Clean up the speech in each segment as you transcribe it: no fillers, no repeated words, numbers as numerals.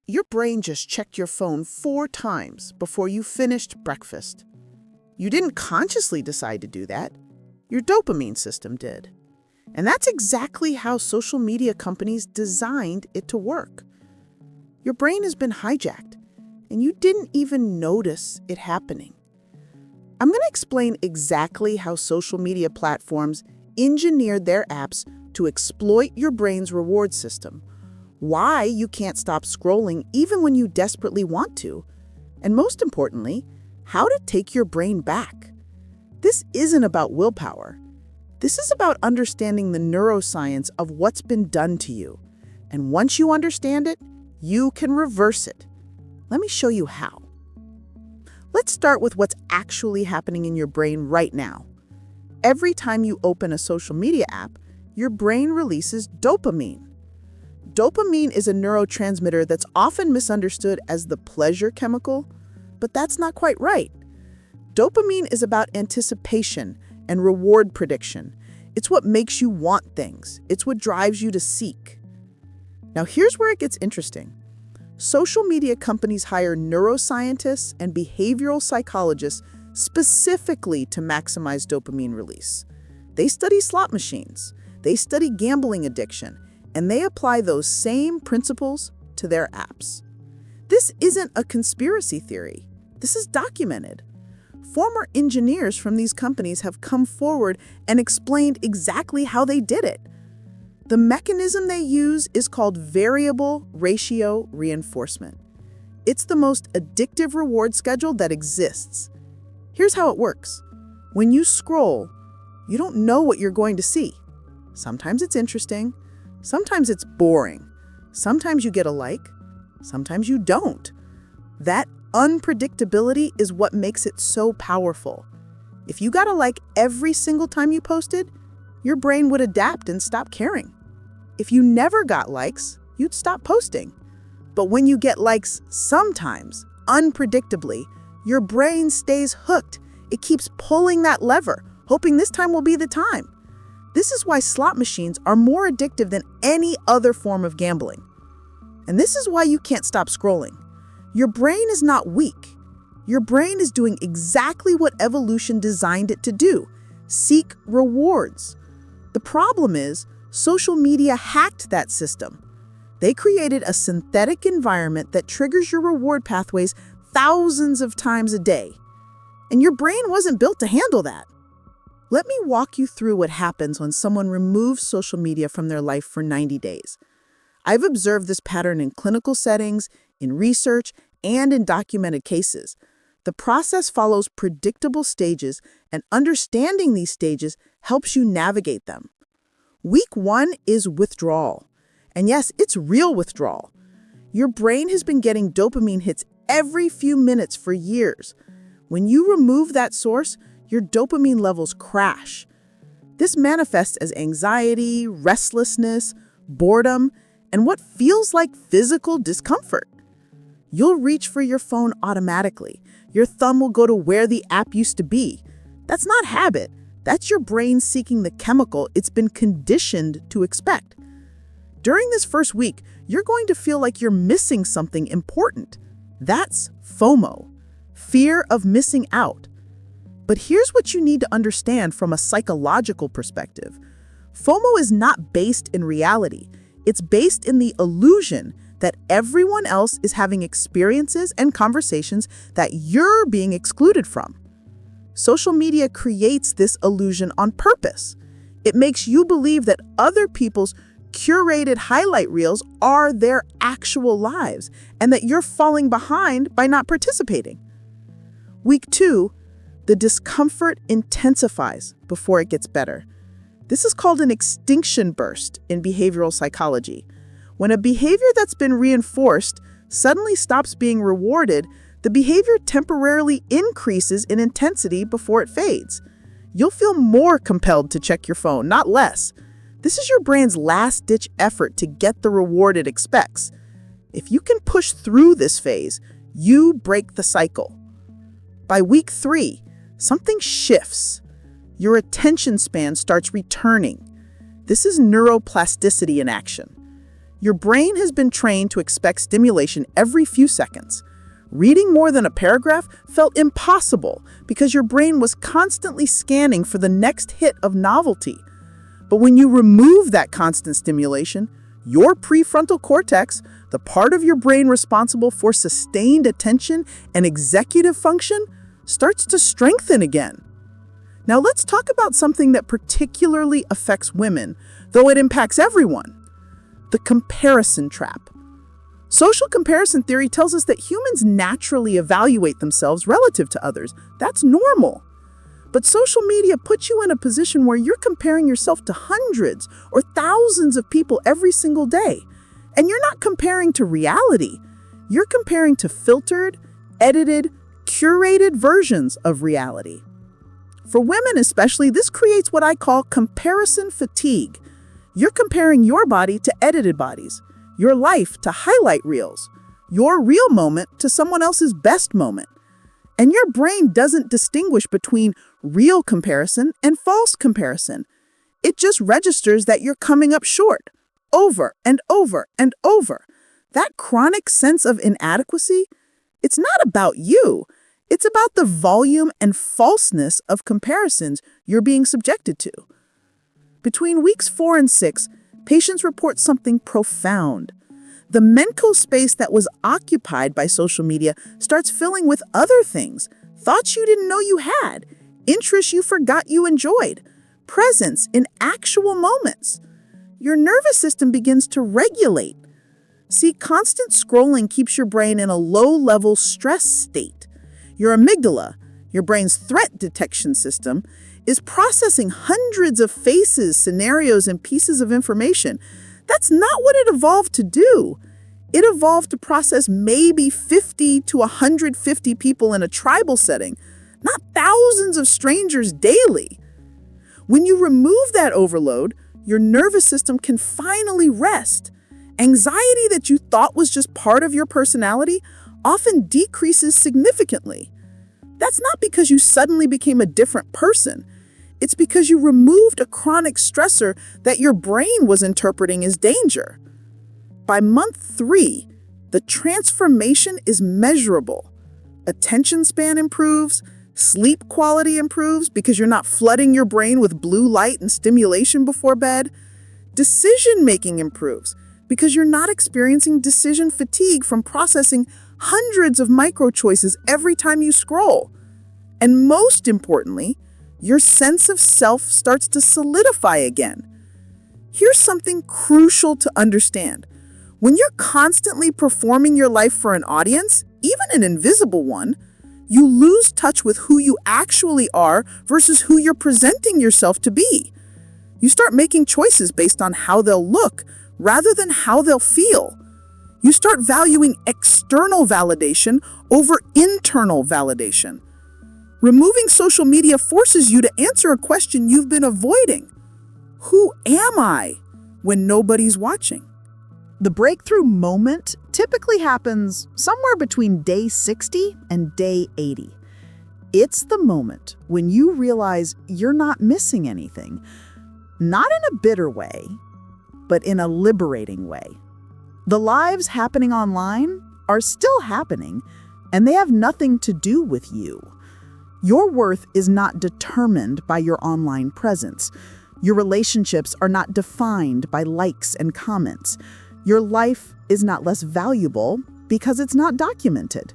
Your brain just checked your phone 4 times before you finished breakfast. You didn't consciously decide to do that. Your dopamine system did. And that's exactly how social media companies designed it to work. Your brain has been hijacked, and you didn't even notice it happening. I'm going to explain exactly how social media platforms engineered their apps to exploit your brain's reward system, why you can't stop scrolling even when you desperately want to, and most importantly, how to take your brain back. This isn't about willpower. This is about understanding the neuroscience of what's been done to you. And once you understand it, you can reverse it. Let me show you how. Let's start with what's actually happening in your brain right now. Every time you open a social media app, your brain releases dopamine. Dopamine is a neurotransmitter that's often misunderstood as the pleasure chemical, but that's not quite right. Dopamine is about anticipation and reward prediction. It's what makes you want things. It's what drives you to seek. Now, here's where it gets interesting. Social media companies hire neuroscientists and behavioral psychologists specifically to maximize dopamine release. They study slot machines, they study gambling addiction, and they apply those same principles to their apps. This isn't a conspiracy theory. This is documented. Former engineers from these companies have come forward and explained exactly how they did it. The mechanism they use is called variable ratio reinforcement. It's the most addictive reward schedule that exists. Here's how it works. When you scroll, you don't know what you're going to see. Sometimes it's interesting, sometimes it's boring, sometimes you get a like, sometimes you don't. That unpredictability is what makes it so powerful. If you got a like every single time you posted, your brain would adapt and stop caring. If you never got likes, you'd stop posting. But when you get likes sometimes, unpredictably, your brain stays hooked. It keeps pulling that lever, hoping this time will be the time. This is why slot machines are more addictive than any other form of gambling. And this is why you can't stop scrolling. Your brain is not weak. Your brain is doing exactly what evolution designed it to do: seek rewards. The problem is, social media hacked that system. They created a synthetic environment that triggers your reward pathways thousands of times a day. And your brain wasn't built to handle that. Let me walk you through what happens when someone removes social media from their life for 90 days. I've observed this pattern in clinical settings, in research, and in documented cases. The process follows predictable stages, and understanding these stages helps you navigate them. Week 1 is withdrawal. And yes, it's real withdrawal. Your brain has been getting dopamine hits every few minutes for years. When you remove that source, your dopamine levels crash. This manifests as anxiety, restlessness, boredom, and what feels like physical discomfort. You'll reach for your phone automatically. Your thumb will go to where the app used to be. That's not habit. That's your brain seeking the chemical it's been conditioned to expect. During this first week, you're going to feel like you're missing something important. That's FOMO, fear of missing out. But here's what you need to understand from a psychological perspective. FOMO is not based in reality. It's based in the illusion that everyone else is having experiences and conversations that you're being excluded from. Social media creates this illusion on purpose. It makes you believe that other people's curated highlight reels are their actual lives and that you're falling behind by not participating. Week 2, the discomfort intensifies before it gets better. This is called an extinction burst in behavioral psychology. When a behavior that's been reinforced suddenly stops being rewarded, the behavior temporarily increases in intensity before it fades. You'll feel more compelled to check your phone, not less. This is your brain's last-ditch effort to get the reward it expects. If you can push through this phase, you break the cycle. By week 3, something shifts. Your attention span starts returning. This is neuroplasticity in action. Your brain has been trained to expect stimulation every few seconds. Reading more than a paragraph felt impossible because your brain was constantly scanning for the next hit of novelty. But when you remove that constant stimulation, your prefrontal cortex, the part of your brain responsible for sustained attention and executive function, starts to strengthen again. Now let's talk about something that particularly affects women, though it impacts everyone: the comparison trap. Social comparison theory tells us that humans naturally evaluate themselves relative to others. That's normal. But social media puts you in a position where you're comparing yourself to hundreds or thousands of people every single day. And you're not comparing to reality. You're comparing to filtered, edited, curated versions of reality. For women especially, this creates what I call comparison fatigue. You're comparing your body to edited bodies, your life to highlight reels, your real moment to someone else's best moment. And your brain doesn't distinguish between real comparison and false comparison. It just registers that you're coming up short, over and over and over. That chronic sense of inadequacy, it's not about you. It's about the volume and falseness of comparisons you're being subjected to. Between weeks 4 and 6, patients report something profound. The mental space that was occupied by social media starts filling with other things, thoughts you didn't know you had, interests you forgot you enjoyed, presence in actual moments. Your nervous system begins to regulate. See, constant scrolling keeps your brain in a low-level stress state. Your amygdala, your brain's threat detection system, is processing hundreds of faces, scenarios, and pieces of information. That's not what it evolved to do. It evolved to process maybe 50 to 150 people in a tribal setting, not thousands of strangers daily. When you remove that overload, your nervous system can finally rest. Anxiety that you thought was just part of your personality often decreases significantly. That's not because you suddenly became a different person. It's because you removed a chronic stressor that your brain was interpreting as danger. By month 3, the transformation is measurable. Attention span improves, sleep quality improves because you're not flooding your brain with blue light and stimulation before bed. Decision-making improves because you're not experiencing decision fatigue from processing hundreds of micro-choices every time you scroll. And most importantly, your sense of self starts to solidify again. Here's something crucial to understand. When you're constantly performing your life for an audience, even an invisible one, you lose touch with who you actually are versus who you're presenting yourself to be. You start making choices based on how they'll look rather than how they'll feel. You start valuing external validation over internal validation. Removing social media forces you to answer a question you've been avoiding. Who am I when nobody's watching? The breakthrough moment typically happens somewhere between day 60 and day 80. It's the moment when you realize you're not missing anything, not in a bitter way, but in a liberating way. The lives happening online are still happening, and they have nothing to do with you. Your worth is not determined by your online presence. Your relationships are not defined by likes and comments. Your life is not less valuable because it's not documented.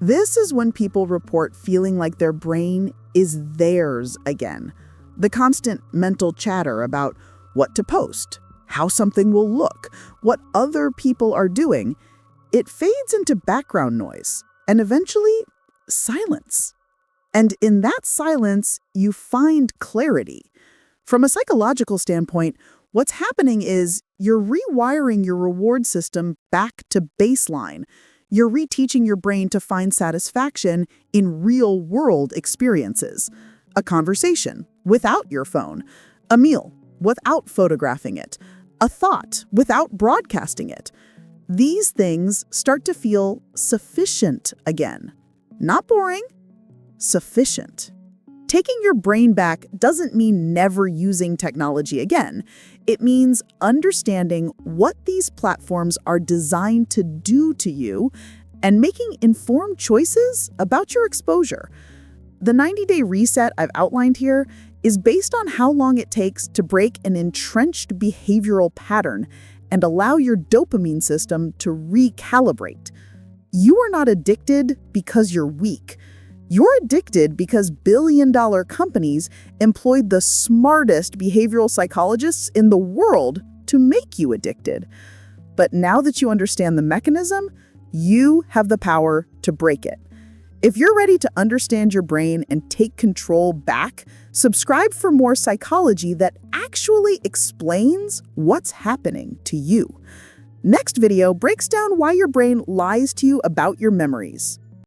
This is when people report feeling like their brain is theirs again. The constant mental chatter about what to post, how something will look, what other people are doing, it fades into background noise and eventually silence. And in that silence, you find clarity. From a psychological standpoint, what's happening is you're rewiring your reward system back to baseline. You're reteaching your brain to find satisfaction in real-world experiences. A conversation without your phone, a meal without photographing it, a thought without broadcasting it. These things start to feel sufficient again. Not boring, sufficient. Taking your brain back doesn't mean never using technology again. It means understanding what these platforms are designed to do to you and making informed choices about your exposure. The 90-day reset I've outlined here is based on how long it takes to break an entrenched behavioral pattern and allow your dopamine system to recalibrate. You are not addicted because you're weak. You're addicted because billion-dollar companies employed the smartest behavioral psychologists in the world to make you addicted. But now that you understand the mechanism, you have the power to break it. If you're ready to understand your brain and take control back, subscribe for more psychology that actually explains what's happening to you. Next video breaks down why your brain lies to you about your memories.